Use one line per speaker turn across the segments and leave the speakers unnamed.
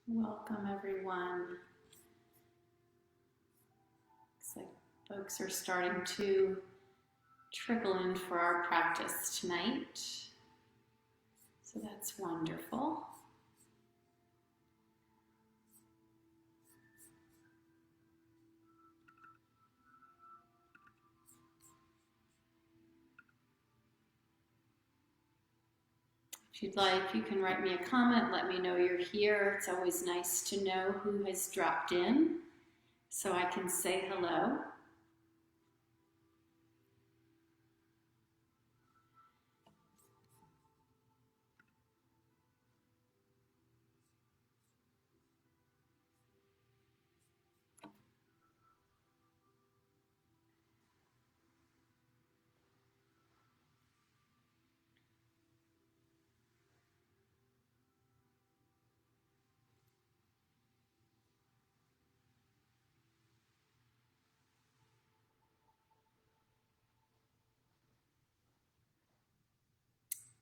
Welcome everyone. Looks like folks are starting to trickle in for our practice tonight. So that's wonderful. If you'd like, you can write me a comment, let me know you're here. It's always nice to know who has dropped in so I can say hello.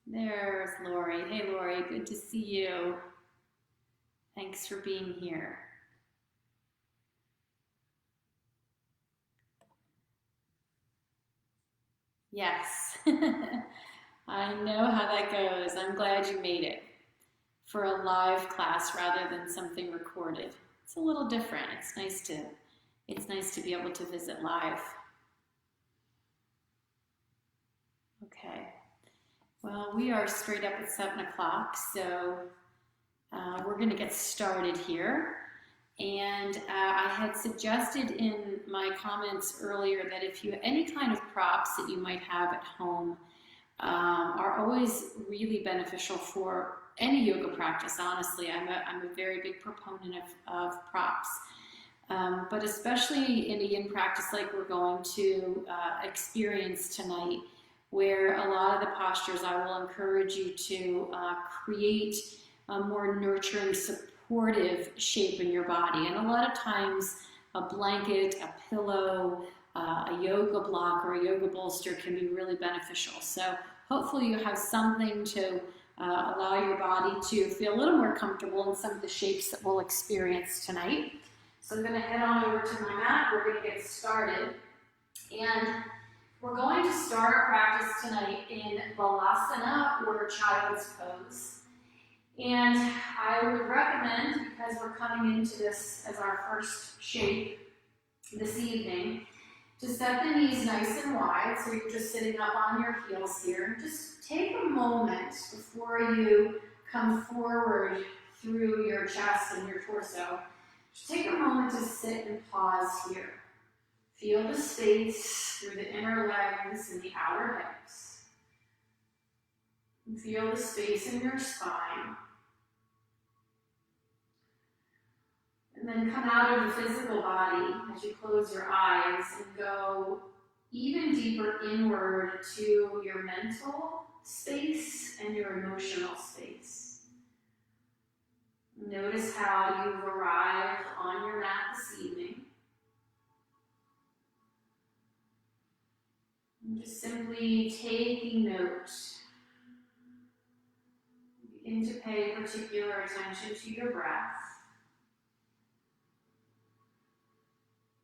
There's Lori. Hey Lori, good to see you. Thanks for being here. Yes, I know how that goes. I'm glad you made it for a live class rather than something recorded. It's a little different. It's nice to be able to visit live. Okay. Well, we are straight up at 7 o'clock, so we're going to get started here. And I had suggested in my comments earlier that if you have any kind of props that you might have at home are always really beneficial for any yoga practice, honestly. I'm a very big proponent of props. But especially in a yin practice like we're going to experience tonight, where a lot of the postures I will encourage you to create a more nurturing, supportive shape in your body. And a lot of times a blanket, a pillow, a yoga block, or a yoga bolster can be really beneficial. So hopefully you have something to allow your body to feel a little more comfortable in some of the shapes that we'll experience tonight. So I'm going to head on over to my mat. We're going to get started. And we're going to start our practice tonight in Balasana, or Child's Pose. And I would recommend, because we're coming into this as our first shape this evening, to set the knees nice and wide, so you're just sitting up on your heels here. Just take a moment before you come forward through your chest and your torso. Just take a moment to sit and pause here. Feel the space through the inner legs and the outer hips. And feel the space in your spine. And then come out of the physical body as you close your eyes and go even deeper inward to your mental space and your emotional space. Notice how you've arrived on your mat this evening. And just simply taking note. Begin to pay particular attention to your breath.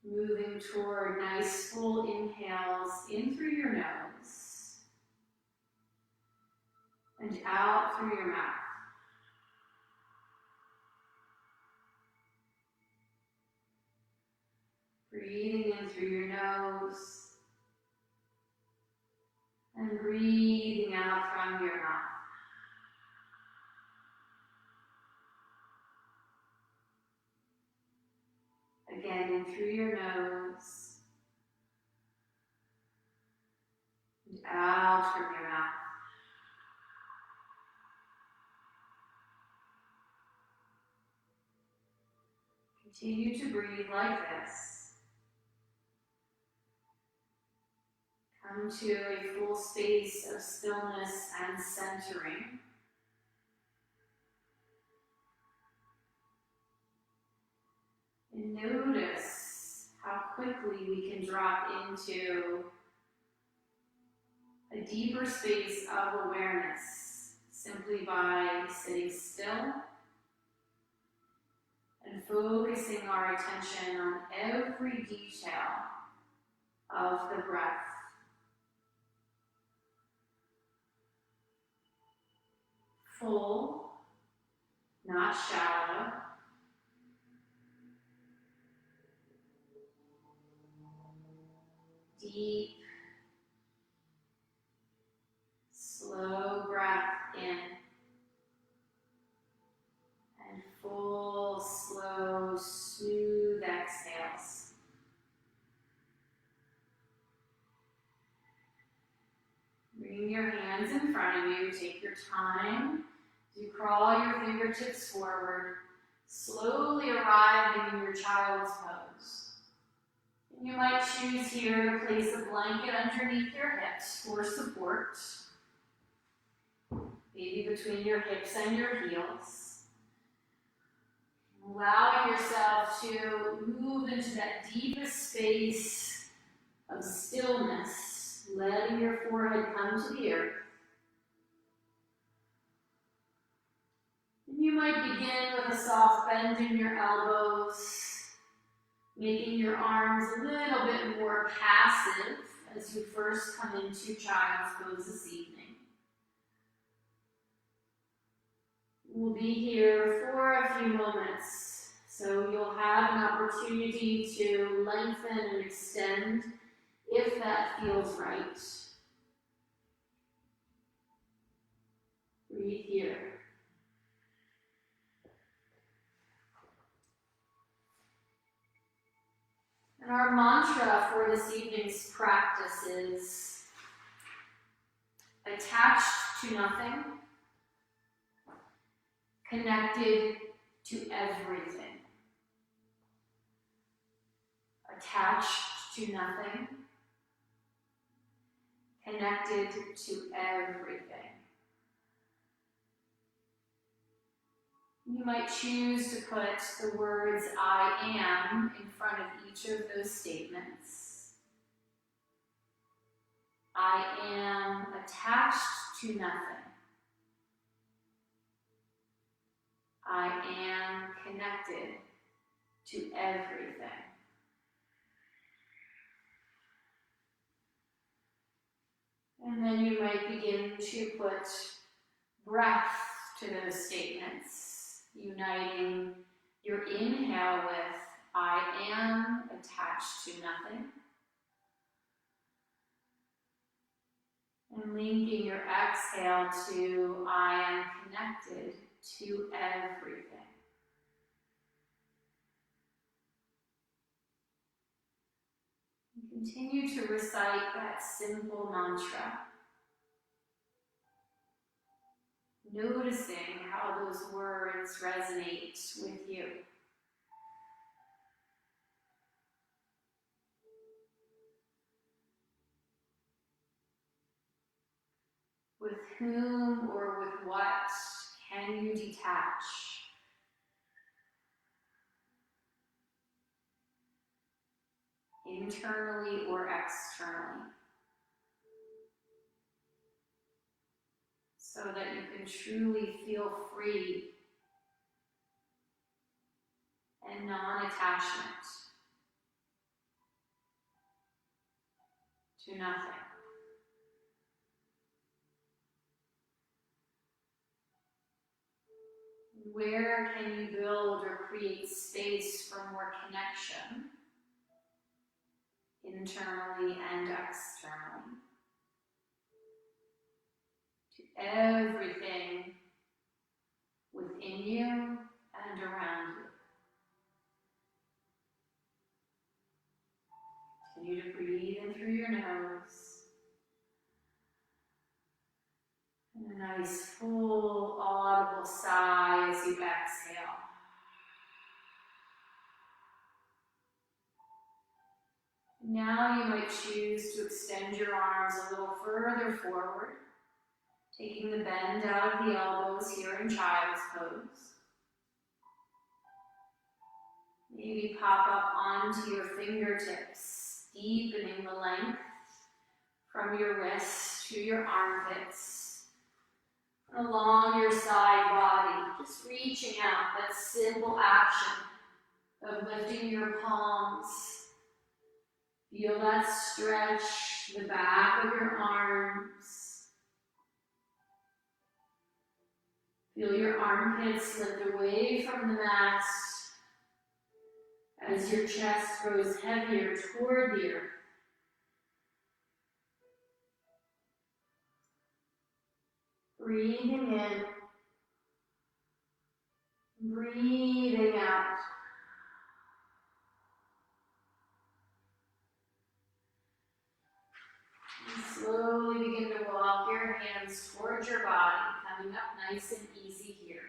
Moving toward nice full inhales in through your nose and out through your mouth. Breathing in through your nose and breathing out from your mouth. Again, in through your nose and out from your mouth. Continue to breathe like this. Come to a full space of stillness and centering. And notice how quickly we can drop into a deeper space of awareness simply by sitting still and focusing our attention on every detail of the breath. Full, not shallow. Deep, slow breath in. And full, slow, smooth exhales. Bring your hands in front of you. Take your time. As you crawl your fingertips forward, slowly arriving in your child's pose. And you might choose here to place a blanket underneath your hips for support, maybe between your hips and your heels. Allowing yourself to move into that deepest space of stillness, letting your forehead come to the earth. And you might begin with a soft bend in your elbows, making your arms a little bit more passive as you first come into child's pose this evening. We'll be here for a few moments, so you'll have an opportunity to lengthen and extend if that feels right. Breathe here. And our mantra for this evening's practice is attached to nothing, connected to everything. Attached to nothing, connected to everything. You might choose to put the words I am in front of each of those statements. I am attached to nothing. I am connected to everything. And then you might begin to put breath to those statements, uniting your inhale with I am attached to nothing, and linking your exhale to I am connected to everything. And continue to recite that simple mantra, noticing how those words resonate with you. With whom or with what can you detach? Internally or externally, so that you can truly feel free and non-attachment to nothing. Where can you build or create space for more connection, internally and externally, to everything within you and around you? Continue to breathe in through your nose. And a nice full audible sigh as you exhale. Now you might choose to extend your arms a little further forward, taking the bend out of the elbows here in child's pose. Maybe pop up onto your fingertips, deepening the length from your wrists to your armpits, along your side body, just reaching out, that simple action of lifting your palms. Feel that stretch, the back of your arms. Feel your armpits lift away from the mat as your chest grows heavier toward the earth. Breathing in, breathing out. And slowly begin to walk your hands towards your body, coming up nice and easy here.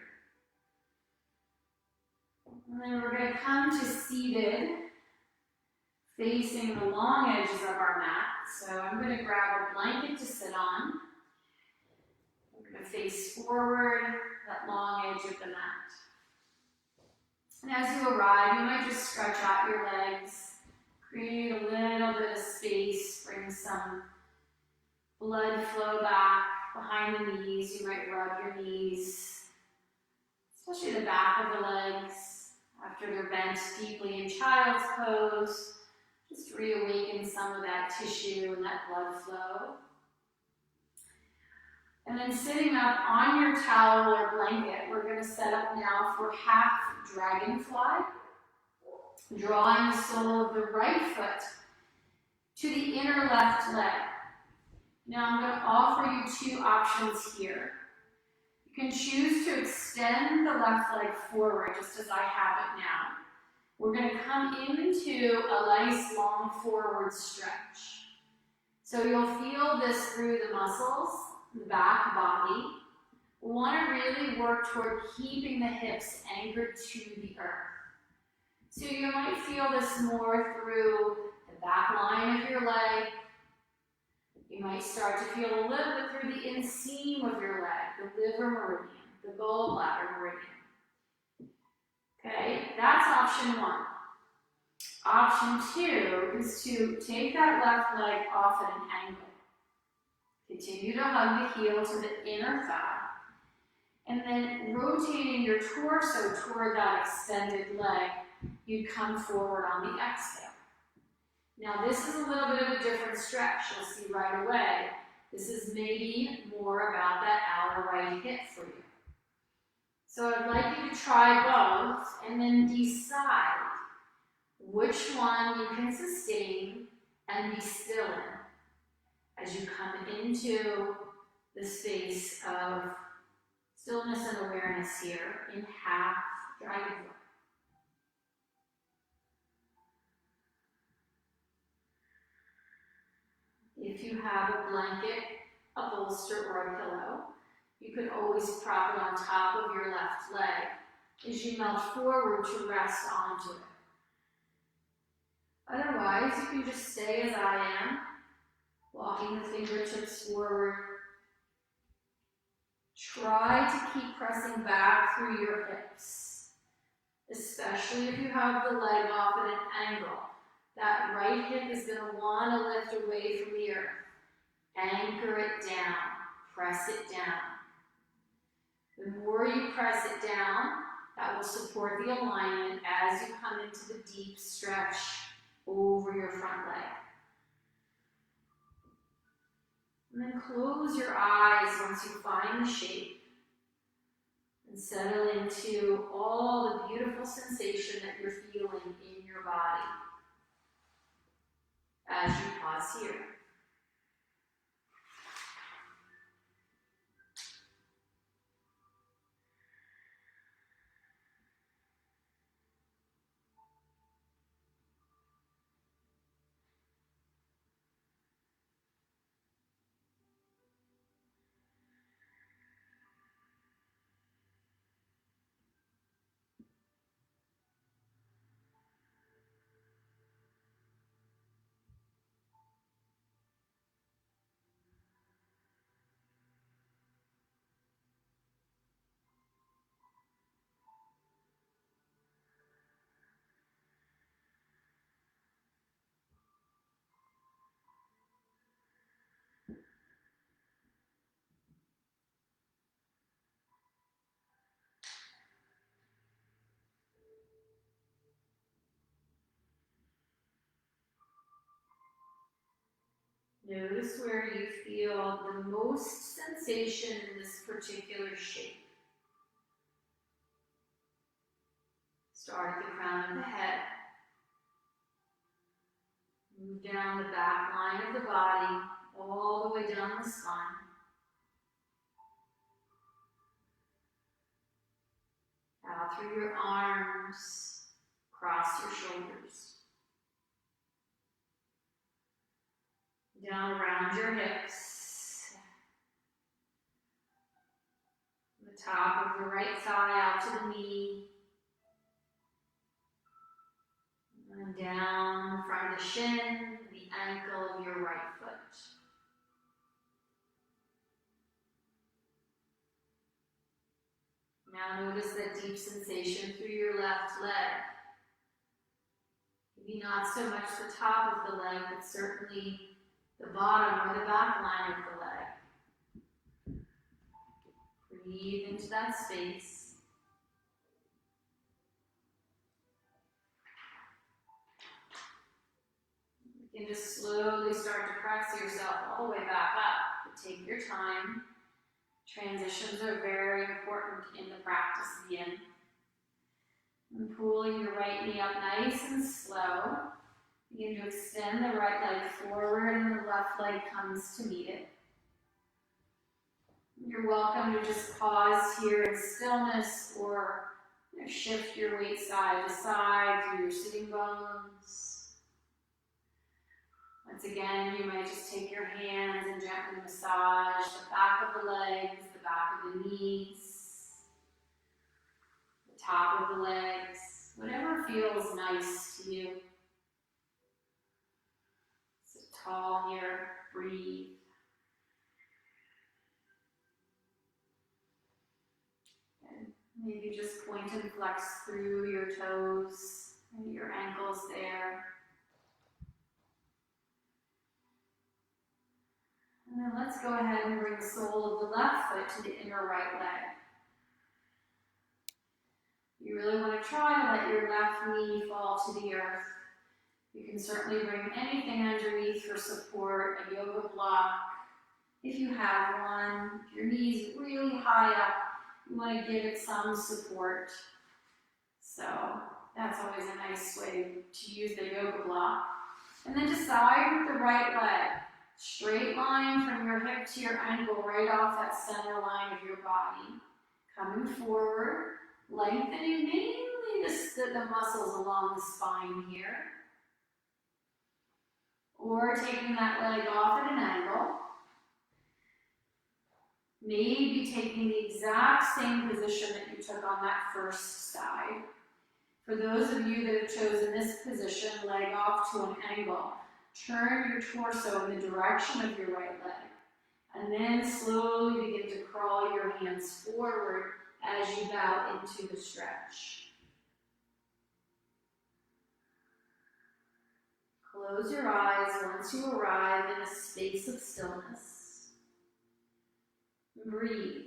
And then we're going to come to seated, facing the long edges of our mat. So I'm going to grab a blanket to sit on. We're going to face forward, that long edge of the mat. And as you arrive, you might just stretch out your legs, create a little bit of space, bring some blood flow back behind the knees. You might rub your knees, especially the back of the legs after they're bent deeply in child's pose. Just reawaken some of that tissue and that blood flow. And then sitting up on your towel or blanket, we're going to set up now for half dragonfly, drawing the sole of the right foot to the inner left leg. Now I'm going to offer you two options here. You can choose to extend the left leg forward, just as I have it now. We're going to come into a nice long forward stretch. So you'll feel this through the muscles, the back body. We want to really work toward keeping the hips anchored to the earth. So you might feel this more through the back line of your leg. You might start to feel a little bit through the inseam of your leg, the liver meridian, the gallbladder meridian. Okay, that's option one. Option two is to take that left leg off at an angle. Continue to hug the heel to the inner thigh. And then rotating your torso toward that extended leg, you come forward on the exhale. Now this is a little bit of a different stretch. You'll see right away. This is maybe more about that outer right hip for you. So I'd like you to try both and then decide which one you can sustain and be still in as you come into the space of stillness and awareness here in half dragonfly. If you have a blanket, a bolster, or a pillow, you could always prop it on top of your left leg as you melt forward to rest onto it. Otherwise, you can just stay as I am, walking the fingertips forward. Try to keep pressing back through your hips, especially if you have the leg off at an angle. That right hip is going to want to lift away from the earth. Anchor it down. Press it down. The more you press it down, that will support the alignment as you come into the deep stretch over your front leg. And then close your eyes once you find the shape and settle into all the beautiful sensation that you're feeling in your body as you pause here. Notice where you feel the most sensation in this particular shape. Start at the crown of the head. Move down the back line of the body, all the way down the spine. Out through your arms, across your shoulders. Down around your hips. The top of the right thigh out to the knee. And down in front of the shin, the ankle of your right foot. Now notice that deep sensation through your left leg. Maybe not so much the top of the leg, but certainly the bottom or the back line of the leg. Breathe into that space. You can just slowly start to press yourself all the way back up, but take your time. Transitions are very important in the practice again. And pulling your right knee up nice and slow. Begin to extend the right leg forward and the left leg comes to meet it. You're welcome to just pause here in stillness or shift your weight side to side through your sitting bones. Once again, you might just take your hands and gently massage the back of the legs, the back of the knees, the top of the legs, whatever feels nice to you. Sit tall here, breathe. And maybe just point and flex through your toes and your ankles there. And then let's go ahead and bring the sole of the left foot to the inner right leg. You really want to try to let your left knee fall to the earth. You can certainly bring anything underneath for support, a yoga block, if you have one. If your knee's really high up, you want to give it some support. So that's always a nice way to use the yoga block. And then decide with the right leg. Straight line from your hip to your ankle, right off that center line of your body. Coming forward, lengthening mainly the muscles along the spine here. Or taking that leg off at an angle. Maybe taking the exact same position that you took on that first side. For those of you that have chosen this position, leg off to an angle, turn your torso in the direction of your right leg, and then slowly begin to crawl your hands forward as you bow into the stretch. Close your eyes once you arrive in a space of stillness. Breathe.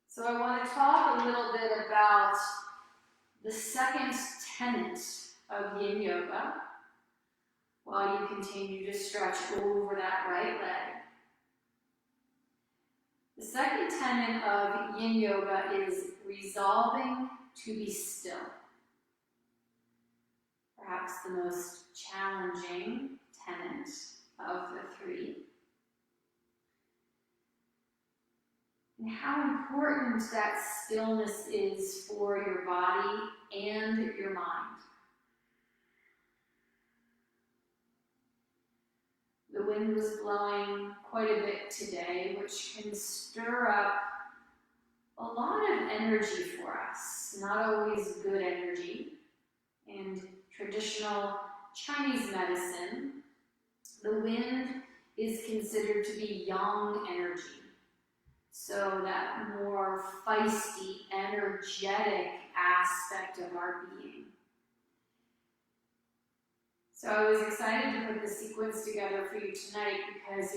So I want to talk a little bit about the second tenet of Yin Yoga, while you continue to stretch over that right leg. The second tenet of Yin Yoga is resolving to be still. Perhaps the most challenging tenet of the three. And how important that stillness is for your body and your mind. The wind was blowing quite a bit today, which can stir up a lot of energy for us, not always good energy. In traditional Chinese medicine, the wind is considered to be yang energy. So that more feisty, energetic aspect of our being. So I was excited to put the sequence together for you tonight because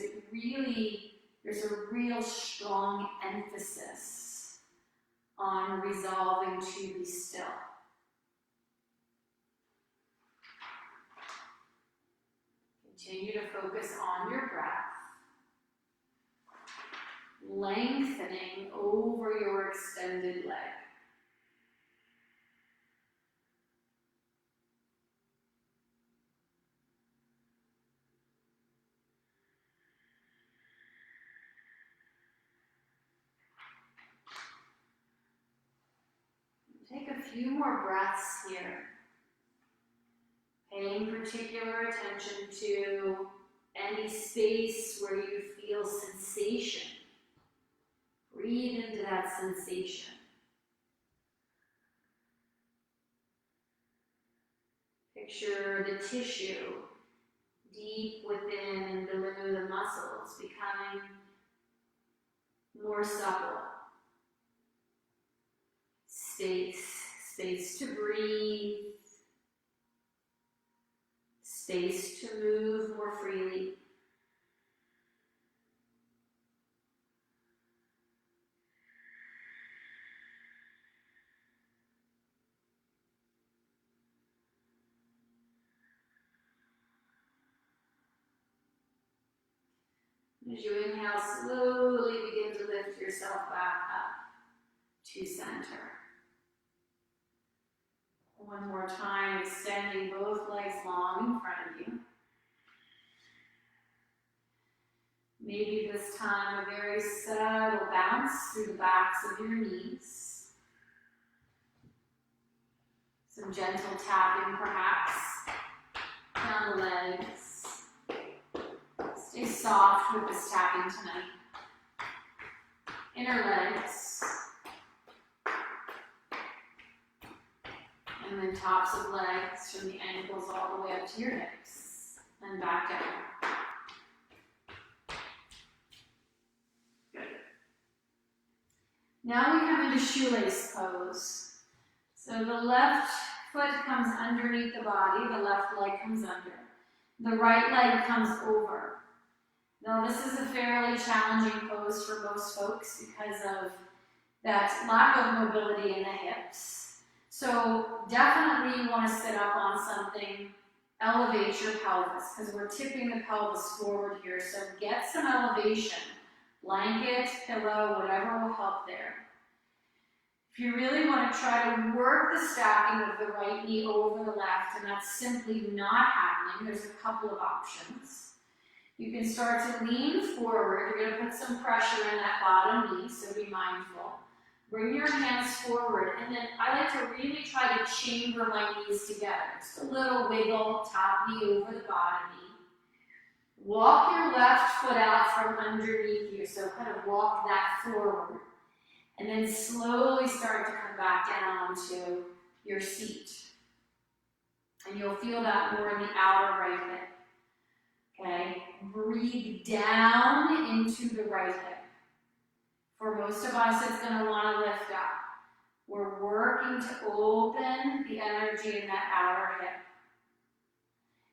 there's a real strong emphasis on resolving to be still. Continue to focus on your breath, lengthening over your extended leg. Take a few more breaths here, paying particular attention to any space where you feel sensation. Breathe into that sensation. Picture the tissue deep within below the muscles becoming more supple. Space to breathe, space to move more freely. As you inhale, slowly begin to lift yourself back up to center. One more time, extending both legs long in front of you. Maybe this time a very subtle bounce through the backs of your knees. Some gentle tapping perhaps down the legs. Stay soft with this tapping tonight. Inner legs. And then tops of legs from the ankles all the way up to your hips. And back down. Good. Now we come into shoelace pose. So the left foot comes underneath the body, the left leg comes under. The right leg comes over. Now this is a fairly challenging pose for most folks because of that lack of mobility in the hips. So definitely you want to sit up on something, elevate your pelvis, because we're tipping the pelvis forward here. So get some elevation, blanket, pillow, whatever will help there. If you really want to try to work the stacking of the right knee over the left, and that's simply not happening, there's a couple of options. You can start to lean forward. You're going to put some pressure in that bottom knee, so be mindful. Bring your hands forward, and then I like to really try to chamber my knees together. Just a little wiggle, top knee over the bottom knee. Walk your left foot out from underneath you, so kind of walk that forward. And then slowly start to come back down onto your seat. And you'll feel that more in the outer right hip. Okay, breathe down into the right hip. For most of us, it's going to want to lift up. We're working to open the energy in that outer hip.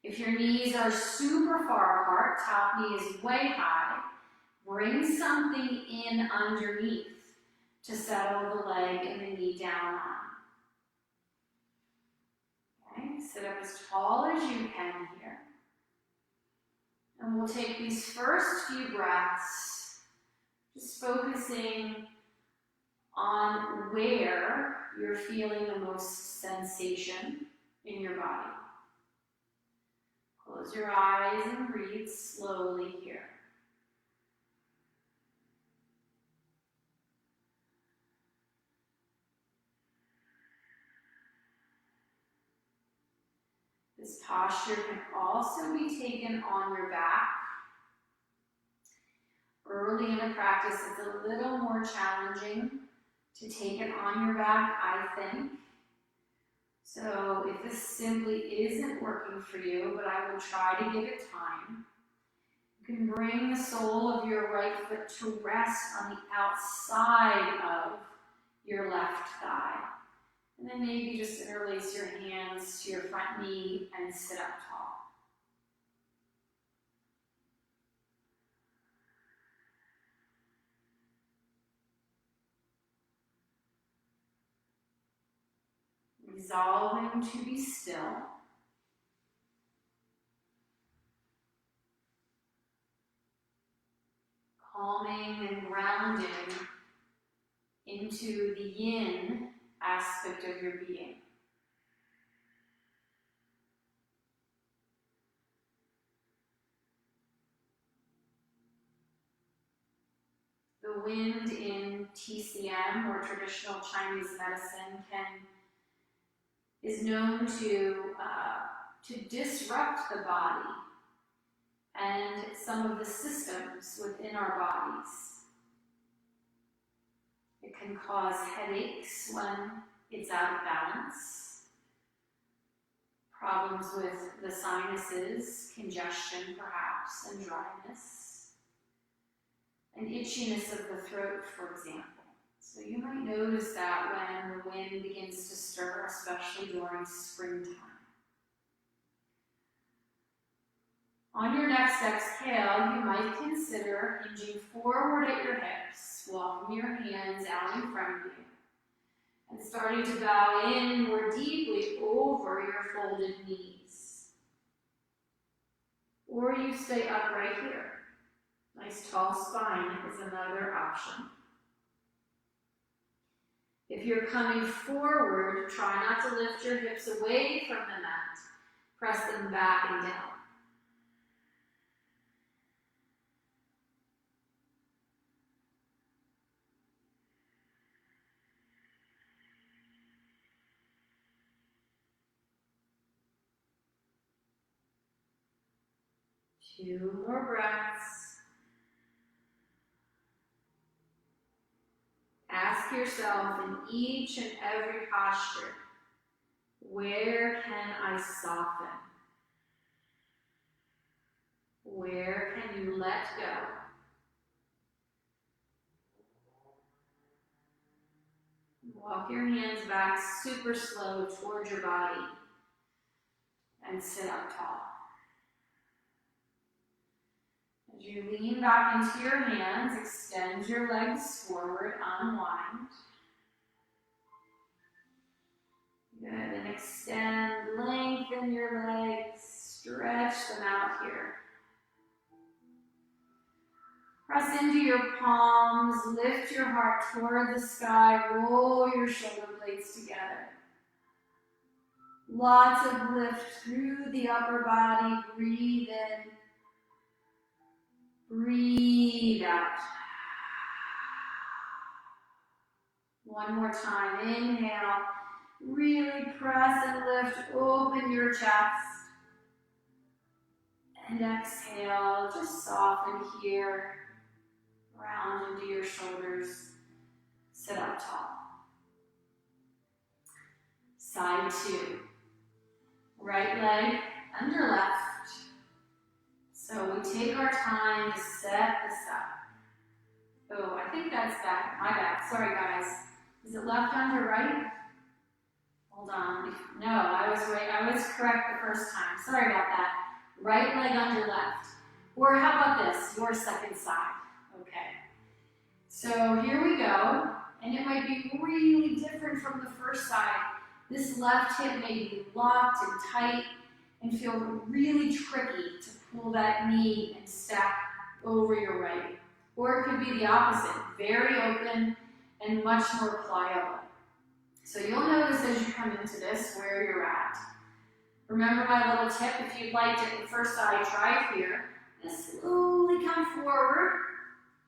If your knees are super far apart, top knee is way high, bring something in underneath to settle the leg and the knee down on. Okay, sit up as tall as you can here. And we'll take these first few breaths, just focusing on where you're feeling the most sensation in your body. Close your eyes and breathe slowly here. This posture can also be taken on your back. Early in the practice, it's a little more challenging to take it on your back, I think. So if this simply isn't working for you, but I will try to give it time, you can bring the sole of your right foot to rest on the outside of your left thigh. And then maybe just interlace your hands to your front knee and sit up tall. Resolving to be still. calming and grounding into the yin aspect of your being. The wind in TCM, or traditional Chinese medicine, is known to disrupt the body and some of the systems within our bodies. It can cause headaches when it's out of balance, problems with the sinuses, congestion perhaps, and dryness, and itchiness of the throat, for example. So you might notice that when the wind begins to stir, especially during springtime. On your next exhale, you might consider hinging forward at your hips, walking your hands out in front of you, and starting to bow in more deeply over your folded knees. Or you stay upright here. Nice tall spine is another option. If you're coming forward, try not to lift your hips away from the mat. Press them back and down. Two more breaths. Ask yourself in each and every posture, where can I soften? Where can you let go? Walk your hands back super slow towards your body and sit up tall. As you lean back into your hands, extend your legs forward, unwind. Good, and extend, lengthen your legs, stretch them out here. Press into your palms, lift your heart toward the sky, roll your shoulder blades together. Lots of lift through the upper body, breathe in. Breathe out. One more time. Inhale. Really press and lift. Open your chest. And exhale. Just soften here. Round into your shoulders. Sit up tall. Side two. Right leg under left. So we take our time to set this up. Oh, I think that's back. My bad. Sorry, guys. Is it left under right? Hold on. No, I was right. I was correct the first time. Sorry about that. Right leg under left. Or how about this? Your second side. Okay. So here we go. And it might be really different from the first side. This left hip may be locked and tight and feel really tricky to pull that knee and stack over your right. Or it could be the opposite, very open and much more pliable. So you'll notice as you come into this where you're at. Remember my little tip, if you'd like it the first side, try it here. And slowly come forward,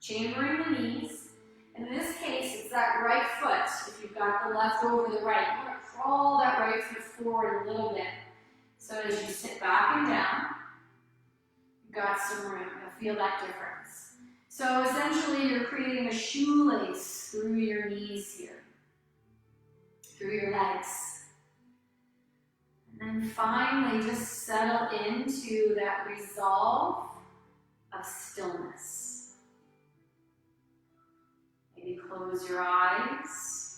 chambering the knees. And in this case, it's that right foot. If you've got the left over the right, you want to crawl that right foot forward a little bit. So as you sit back and down, you've got some room. You'll feel that difference. So essentially, you're creating a shoelace through your knees here, through your legs. And then finally, just settle into that resolve of stillness. Maybe close your eyes.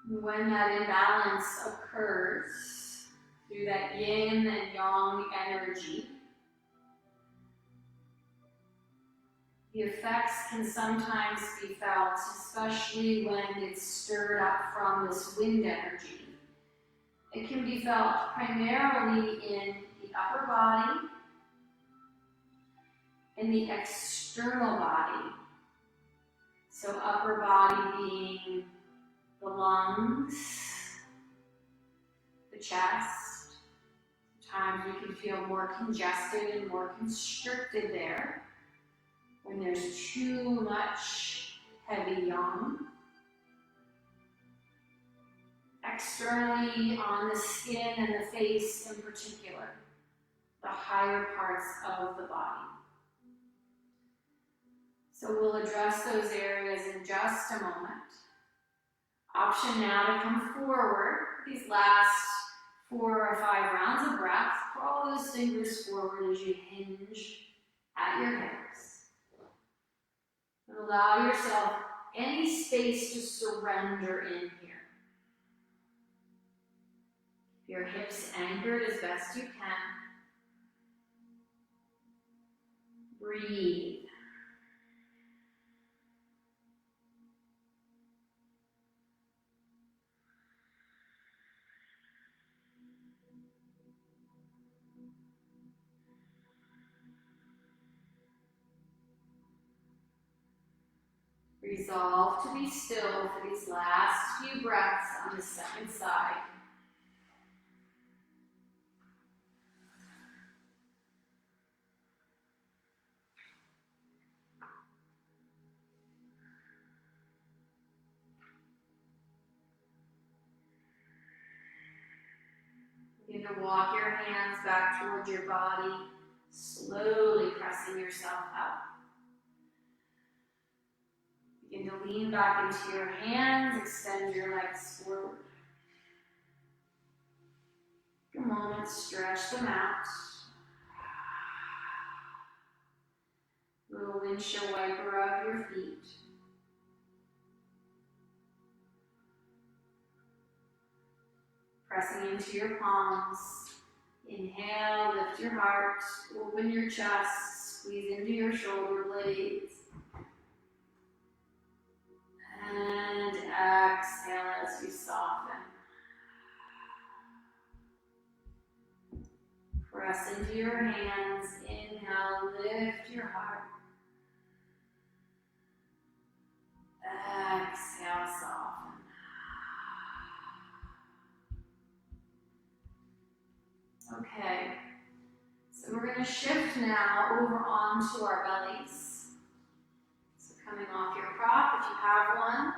When that imbalance occurs through that yin and yang energy, the effects can sometimes be felt, especially when it's stirred up from this wind energy. It can be felt primarily in the upper body, in the external body. So upper body being the lungs, the chest. Sometimes we can feel more congested and more constricted there when there's too much heavy yang. Externally on the skin and the face in particular, the higher parts of the body. So we'll address those areas in just a moment. Option now to come forward. These last 4 or 5 rounds of breath, draw those fingers forward as you hinge at your hips. And allow yourself any space to surrender in here. Your hips anchored as best you can. Breathe. Resolve to be still for these last few breaths on the second side. Begin to walk your hands back towards your body, slowly pressing yourself up. Begin to lean back into your hands, extend your legs forward. Take a moment, stretch them out. Little windshield wiper of your feet. Pressing into your palms. Inhale, lift your heart, open your chest, squeeze into your shoulder blades. And exhale as you soften. Press into your hands. Inhale, lift your heart. Exhale, soften. Okay, so we're going to shift now over onto our bellies. So coming off your prop, if you have one.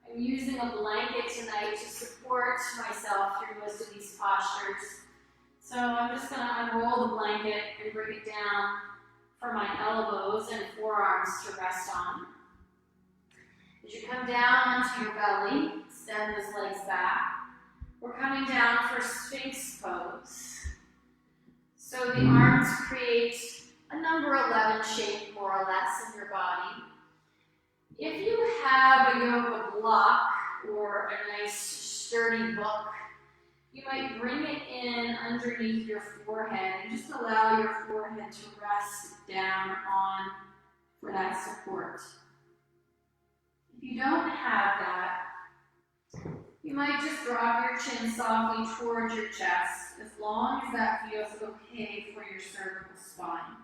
I'm using a blanket tonight to support myself through most of these postures. So I'm just going to unroll the blanket and bring it down for my elbows and forearms to rest on. As you come down onto your belly, extend those legs back. We're coming down for Sphinx pose. So the arms create a number 11 shape, more or less, in your body. If you have a yoga block or a nice sturdy book, you might bring it in underneath your forehead and just allow your forehead to rest down on for that support. If you don't have that, you might just drop your chin softly towards your chest, as long as that feels okay for your cervical spine.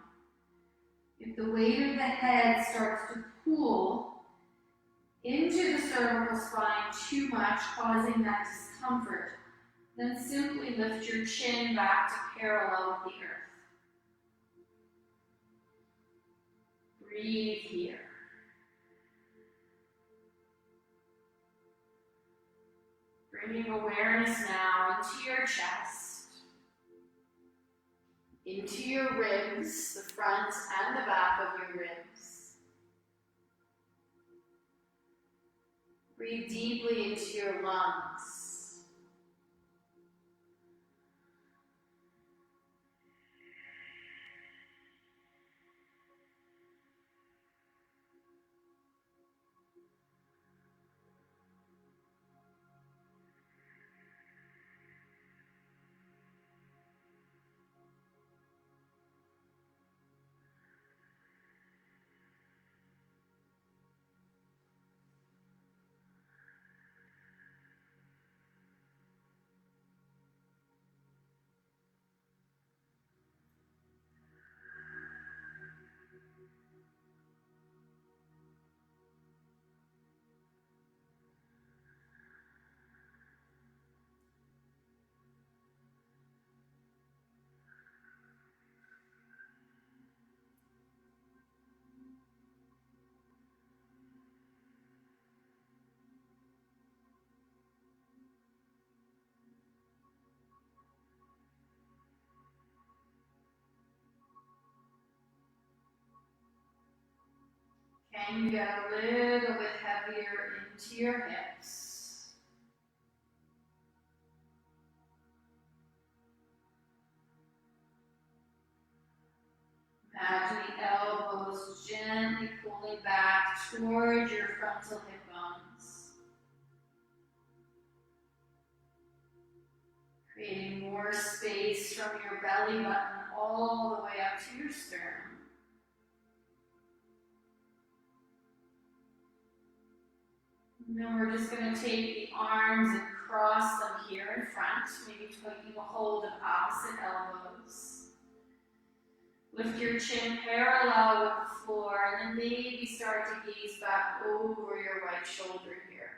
If the weight of the head starts to pull into the cervical spine too much, causing that discomfort, then simply lift your chin back to parallel with the earth. Breathe here. Bringing awareness now into your chest, into your ribs, the front and the back of your ribs. Breathe deeply into your lungs. and you get a little bit heavier into your hips. Imagine the elbows gently pulling back towards your frontal hip bones. Creating more space from your belly button all the way up to your sternum. And then we're just going to take the arms and cross them here in front, maybe taking a hold of opposite elbows. Lift your chin parallel with the floor, and then maybe start to gaze back over your right shoulder here.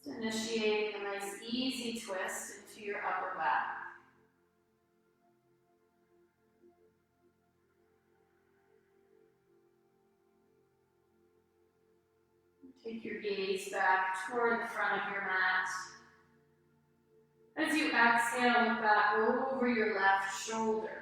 Just initiating a nice easy twist into your upper back. Take your gaze back toward the front of your mat. As you exhale, look back over your left shoulder.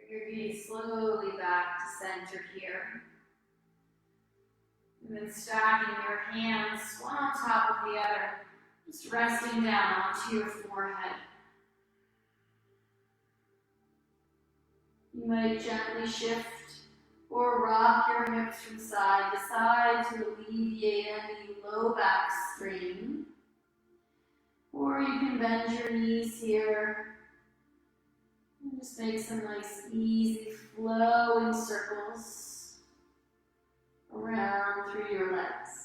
Your gaze slowly back to center here. And then stacking your hands one on top of the other, just resting down onto your forehead. You might gently shift or rock your hips from side to side to alleviate any low back strain. Or you can bend your knees here. And just make some nice, easy, flowing circles around through your legs.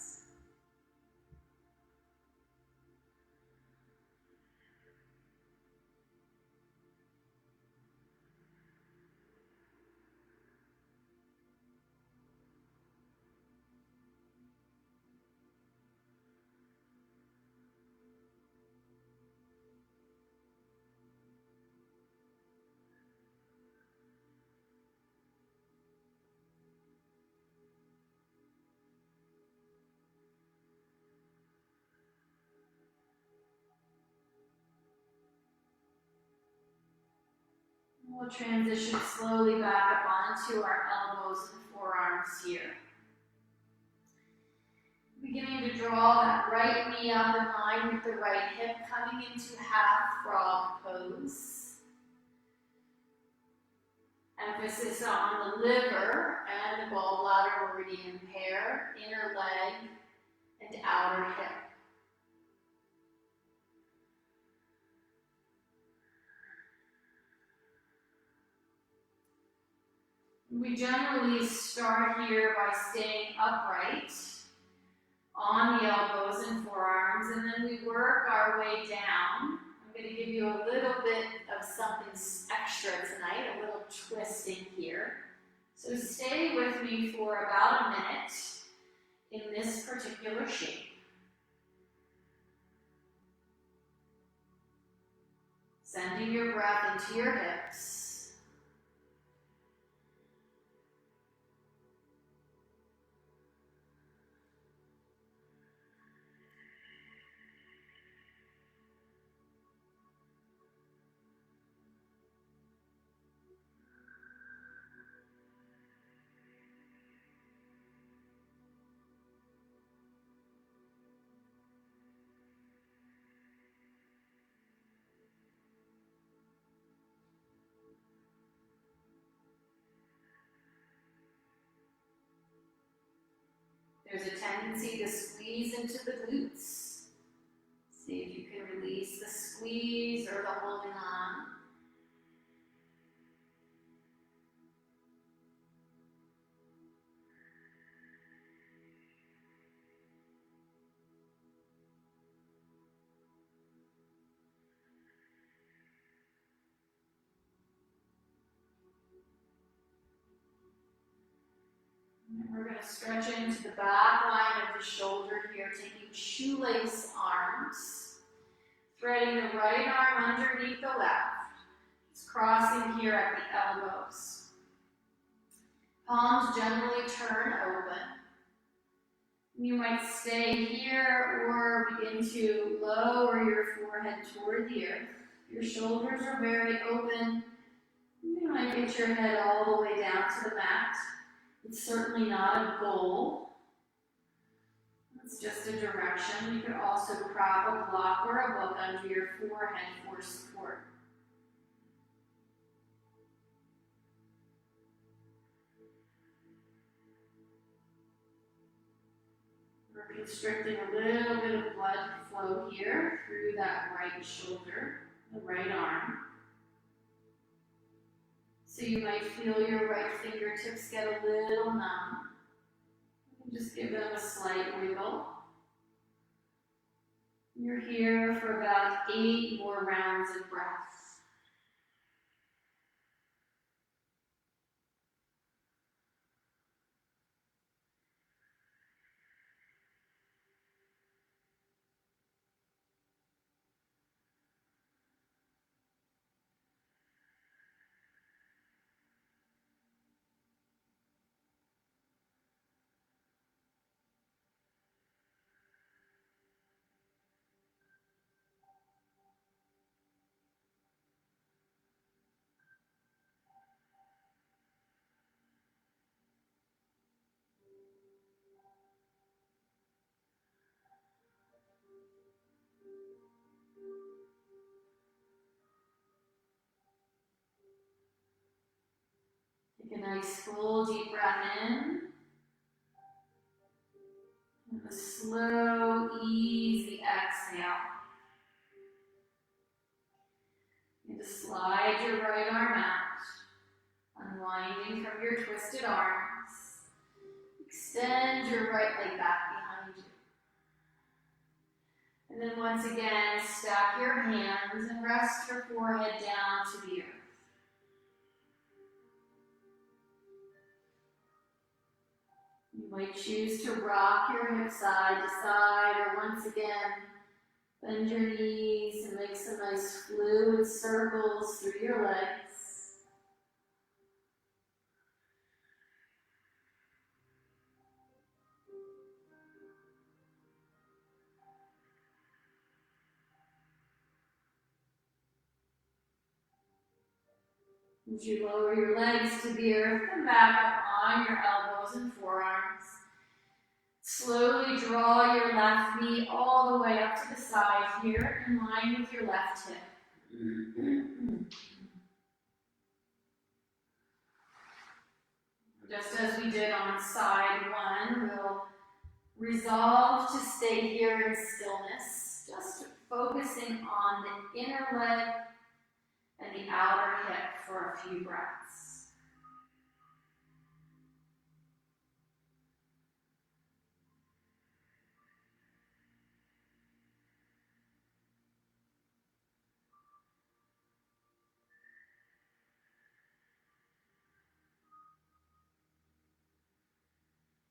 We'll transition slowly back up onto our elbows and forearms here. Beginning to draw that right knee up in line with the right hip, coming into half frog pose. Emphasis on the liver and the gallbladder meridian pair, inner leg and outer hip. We generally start here by staying upright on the elbows and forearms, and then we work our way down. I'm going to give you a little bit of something extra tonight, a little twisting here. So stay with me for about a minute in this particular shape. Sending your breath into your hips. There's a tendency to squeeze into the glutes. See if you can release the squeeze or the holding on. And we're going to stretch into the back line of the shoulder here, taking shoelace arms, threading the right arm underneath the left. It's crossing here at the elbows. Palms generally turn open. You might stay here or begin to lower your forehead toward the earth. Your shoulders are very open. You might get your head all the way down to the mat. It's certainly not a goal. It's just a direction. You could also prop a block or a book under your forehead for support. We're constricting a little bit of blood flow here through that right shoulder, the right arm. So you might feel your right fingertips get a little numb. Just give them a slight wiggle. You're here for about 8 more rounds of breaths. Take a nice full deep breath in. And a slow, easy exhale. And to slide your right arm out, unwinding from your twisted arms. Extend your right leg back behind you. And then once again, stack your hands and rest your forehead down to the earth. You might choose to rock your hips side to side, or once again, bend your knees and make some nice fluid circles through your legs. As you lower your legs to the earth, come back up on your elbows and forearms. Slowly draw your left knee all the way up to the side here, in line with your left hip. Just as we did on side one, we'll resolve to stay here in stillness, just focusing on the inner leg and the outer hip for a few breaths.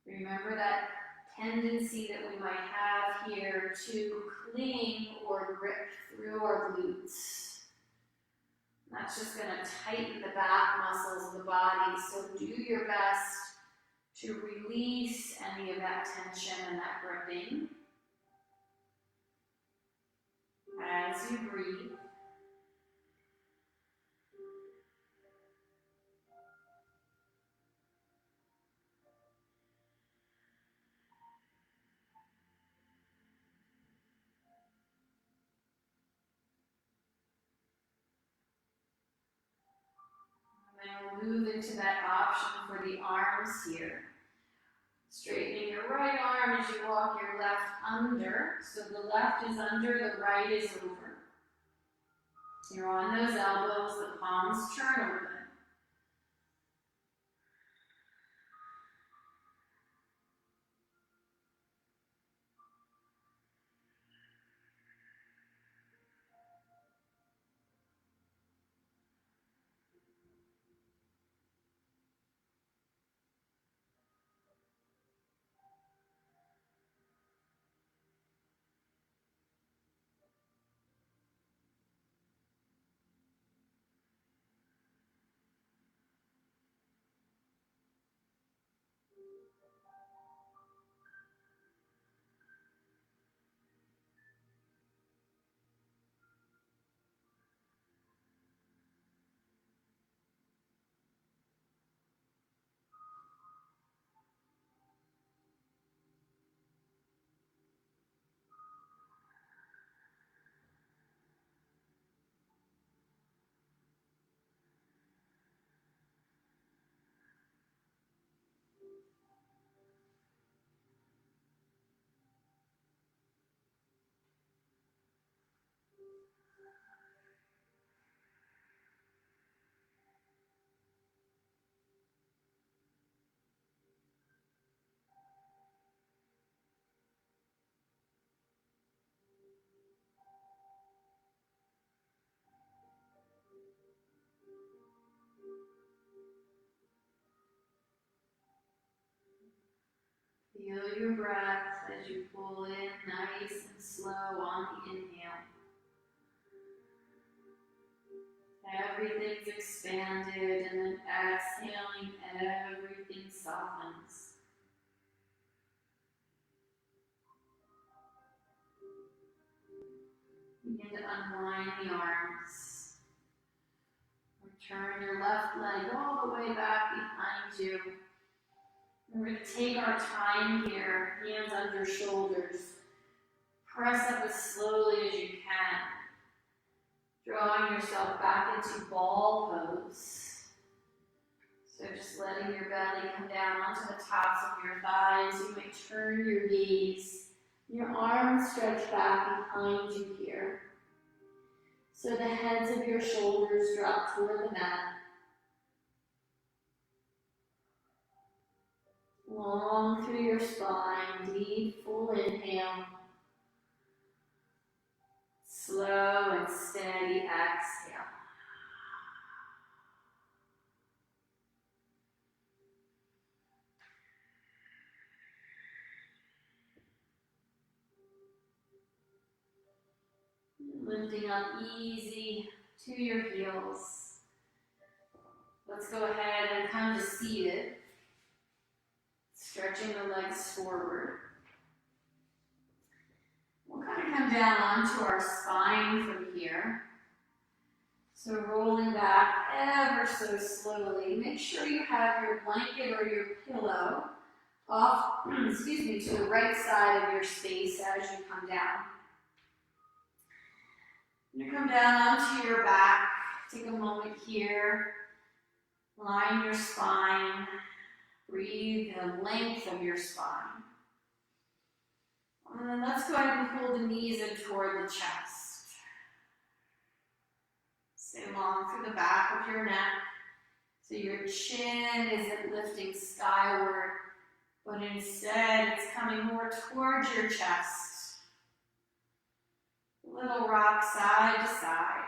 Remember that tendency that we might have here to cling or grip through our glutes. That's just going to tighten the back muscles of the body, so do your best to release any of that tension and that gripping as you breathe. And then we'll move into that option for the arms here. Straightening your right arm as you walk your left under. So the left is under, the right is over. You're on those elbows, the palms turn open. Feel your breath as you pull in nice and slow on the inhale. Everything's expanded, and then exhaling, everything softens. Begin to unwind the arms. Turn your left leg all the way back behind you. We're going to take our time here, hands under shoulders. Press up as slowly as you can. Drawing yourself back into ball pose. So just letting your belly come down onto the tops of your thighs. You may turn your gaze. Your arms stretch back behind you here. So the heads of your shoulders drop toward the mat. Long through your spine, deep, full inhale. Slow and steady exhale. Lifting up easy to your heels. Let's go ahead and come to seated. Stretching the legs forward. We'll kind of come down onto our spine from here. So rolling back ever so slowly. Make sure you have your blanket or your pillow off, to the right side of your space as you come down. You come down onto your back. Take a moment here. Line your spine. Breathe the length of your spine. And then let's go ahead and pull the knees in toward the chest. Stay long through the back of your neck. So your chin isn't lifting skyward, but instead it's coming more towards your chest. A little rock side to side.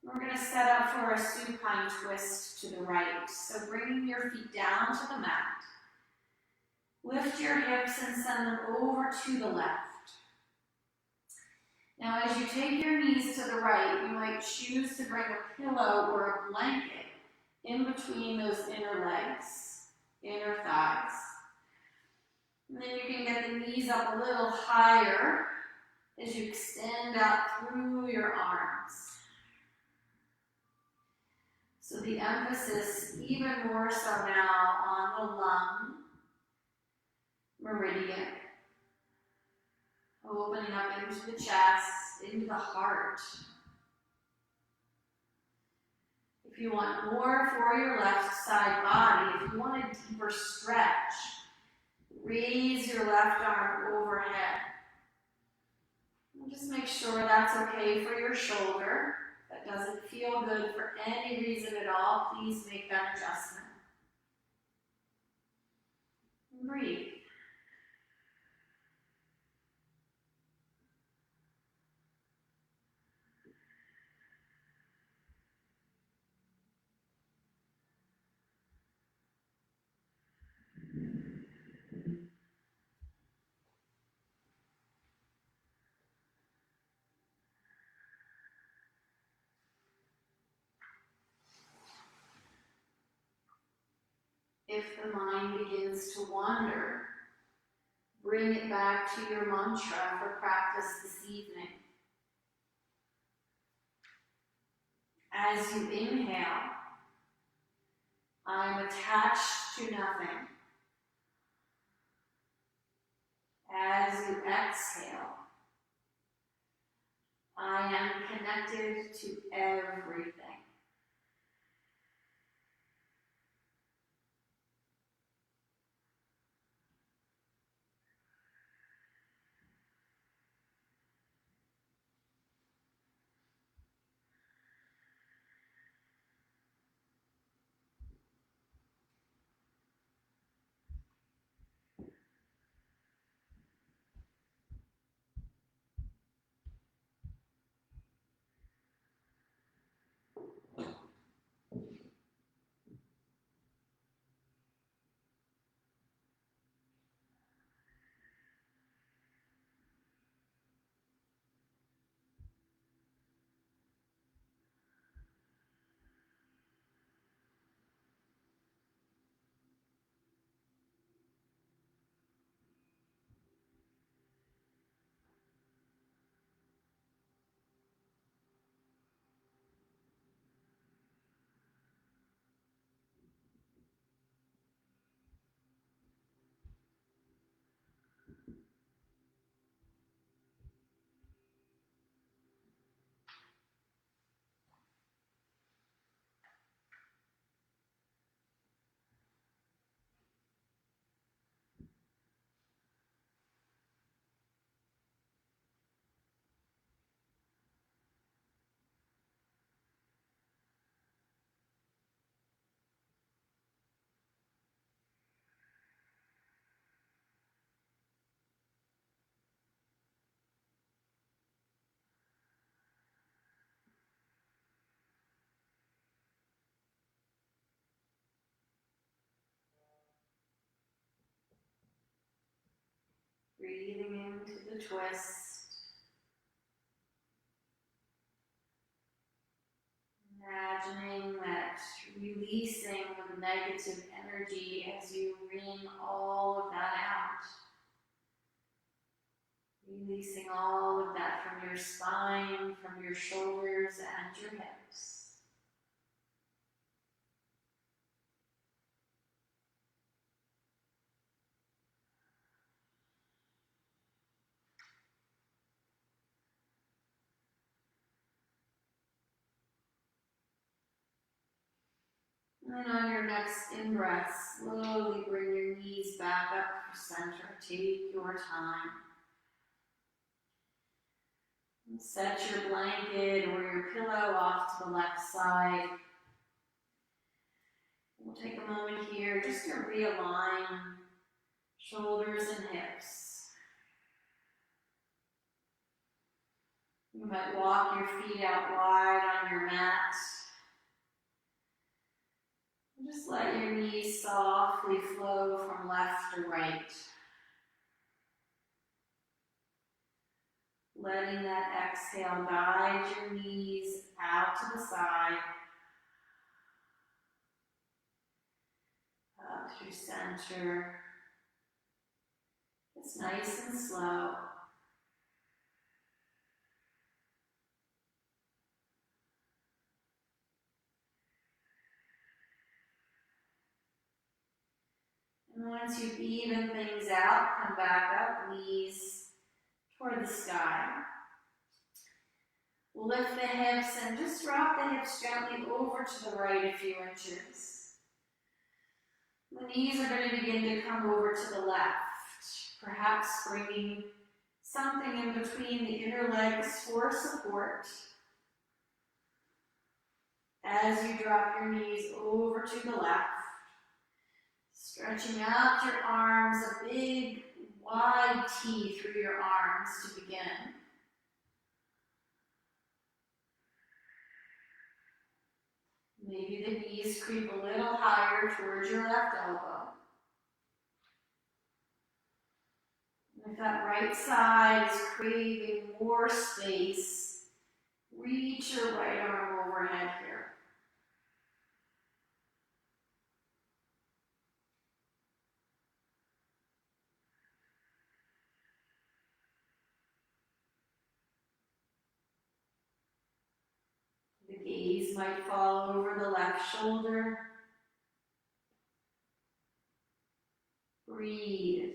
We're going to set up for a supine twist to the right. So bringing your feet down to the mat. Lift your hips and send them over to the left. Now as you take your knees to the right, you might choose to bring a pillow or a blanket in between those inner legs, inner thighs. And then you can get the knees up a little higher as you extend out through your arms. So the emphasis even more so now on the lung meridian. Opening up into the chest, into the heart. If you want more for your left side body, if you want a deeper stretch, raise your left arm overhead. And just make sure that's okay for your shoulder. If that doesn't feel good for any reason at all, please make that adjustment. And breathe. If the mind begins to wander, bring it back to your mantra for practice this evening. As you inhale, I am attached to nothing. As you exhale, I am connected to everything. Breathing into the twist. Imagining that releasing of negative energy as you wring all of that out. Releasing all of that from your spine, from your shoulders and your hips. And on your next in-breath, slowly bring your knees back up to center. Take your time. And set your blanket or your pillow off to the left side. We'll take a moment here just to realign shoulders and hips. You might walk your feet out wide on your mat. Just let your knees softly flow from left to right. Letting that exhale guide your knees out to the side. Up through center. It's nice and slow. And once you've evened things out, come back up, knees toward the sky. Lift the hips and just drop the hips gently over to the right a few inches. The knees are going to begin to come over to the left, perhaps bringing something in between the inner legs for support. As you drop your knees over to the left, stretching out your arms, a big wide T through your arms to begin. Maybe the knees creep a little higher towards your left elbow. If that right side is craving more space, reach your right arm overhead here. The gaze might fall over the left shoulder. Breathe.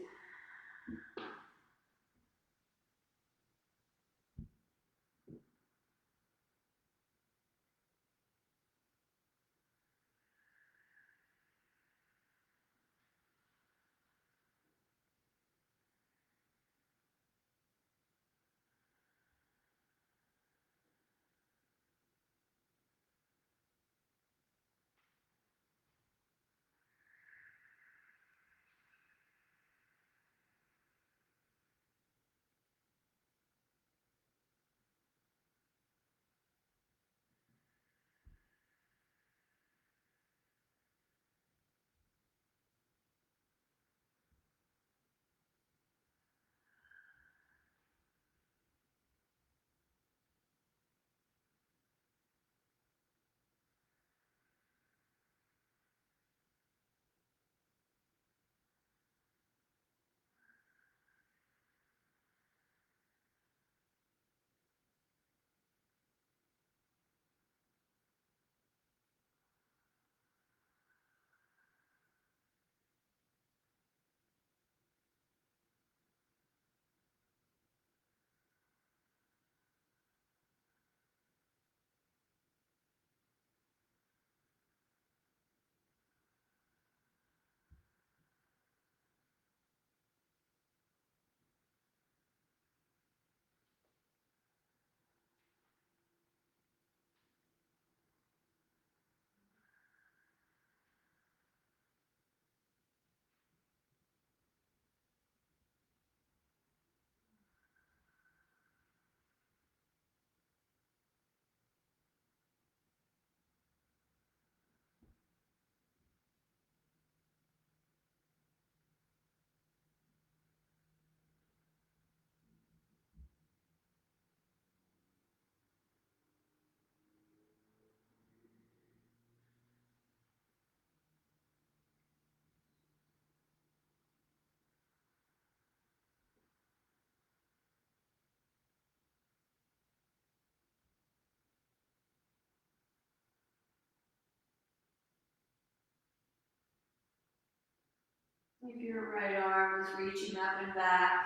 If your right arm is reaching up and back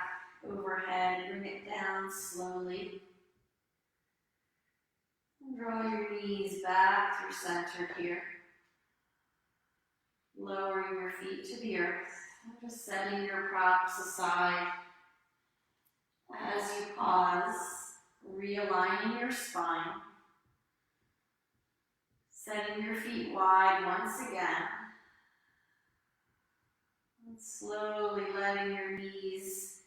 overhead, bring it down slowly. And draw your knees back through center here. Lowering your feet to the earth. And just setting your props aside. As you pause, realigning your spine. Setting your feet wide once again. And slowly letting your knees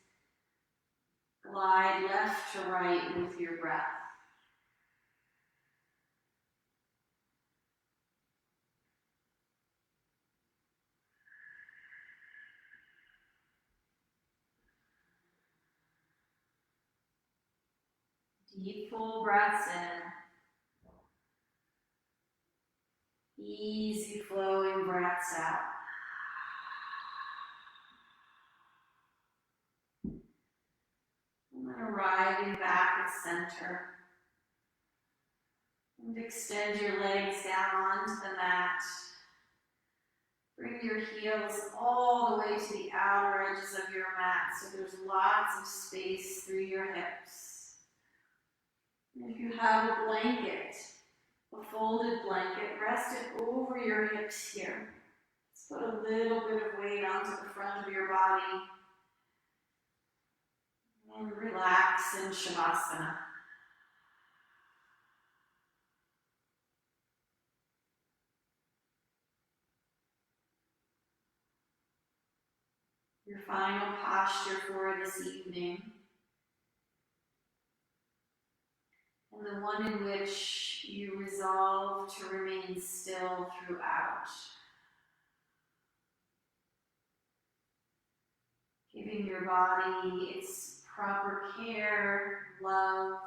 glide left to right with your breath. Deep full breaths in. Easy flowing breaths out. And then arriving back at center. And extend your legs down onto the mat. Bring your heels all the way to the outer edges of your mat so there's lots of space through your hips. And if you have a blanket, a folded blanket, rest it over your hips here. Just put a little bit of weight onto the front of your body. And relax in Shavasana. Your final posture for this evening, and the one in which you resolve to remain still throughout. Giving your body its proper care, love,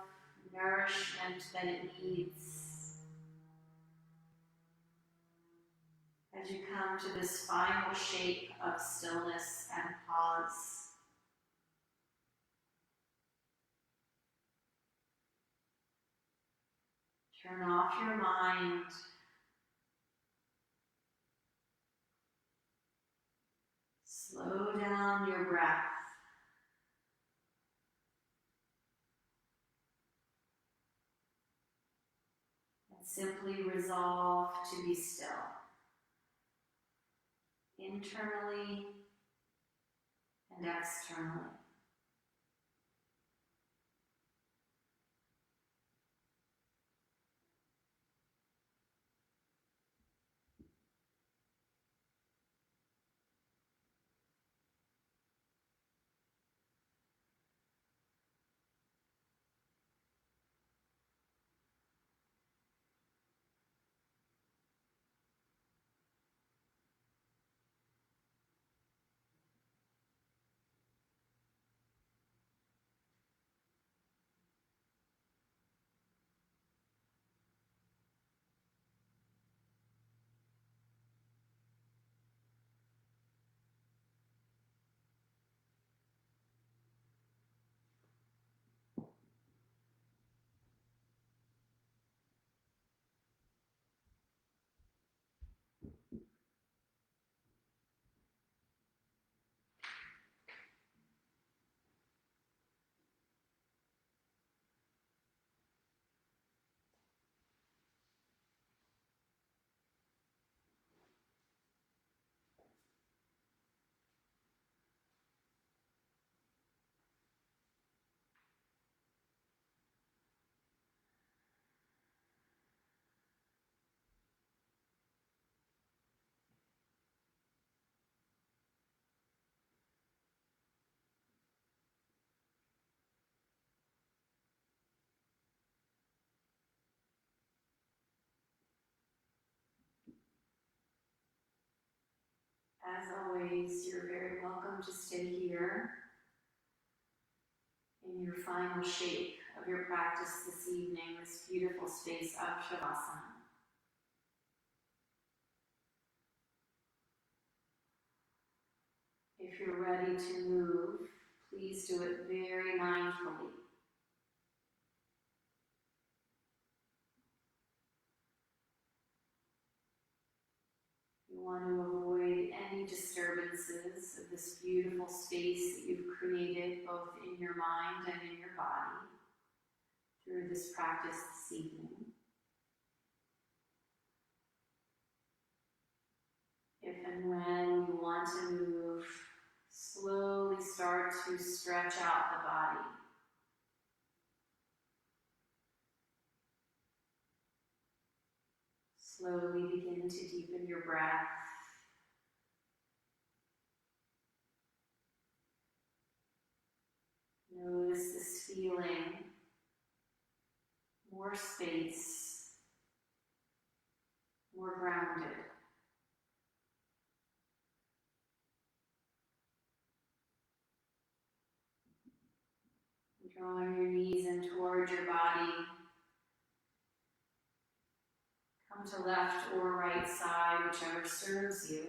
nourishment that it needs. As you come to this final shape of stillness and pause. Turn off your mind. Slow down your breath. And simply resolve to be still. Internally and externally. As always, you're very welcome to stay here in your final shape of your practice this evening, this beautiful space of Shavasana. If you're ready to move, please do it very mindfully. You want to avoid any disturbances of this beautiful space that you've created both in your mind and in your body through this practice this evening. If and when you want to move, slowly start to stretch out the body. Slowly begin to deepen your breath. Notice this feeling, more space, more grounded. Drawing your knees in towards your body. Come to left or right side, whichever serves you.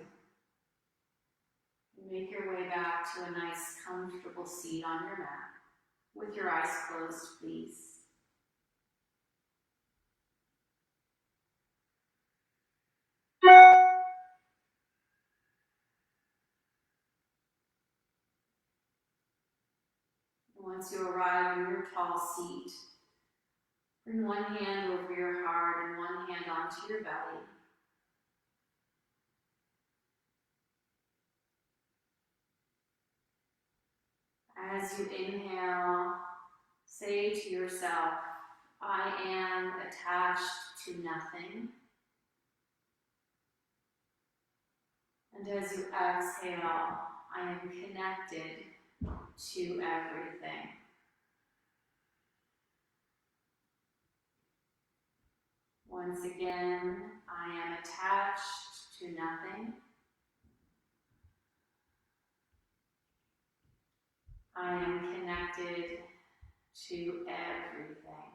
And make your way back to a nice, comfortable seat on your mat. With your eyes closed, please. Once you arrive in your tall seat, bring one hand over your heart and one hand onto your belly. As you inhale, say to yourself, I am attached to nothing. And as you exhale, I am connected to everything. Once again, I am attached to nothing. I am connected to everything.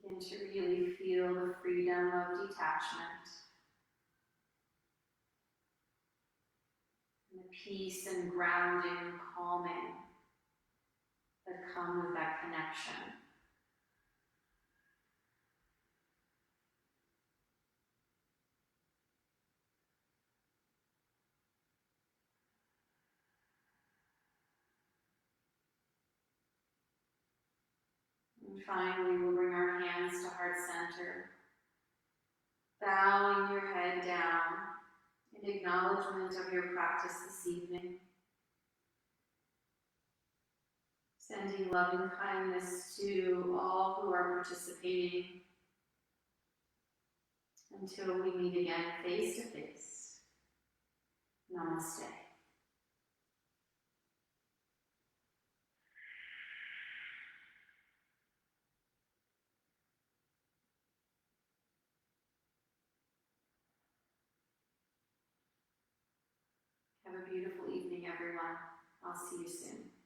Begin to really feel the freedom of detachment and the peace and grounding and calming that come with that connection. And finally, we'll bring our hands to heart center, bowing your head down in acknowledgement of your practice this evening. Sending love and kindness to all who are participating until we meet again face to face. Namaste. Have a beautiful evening, everyone. I'll see you soon.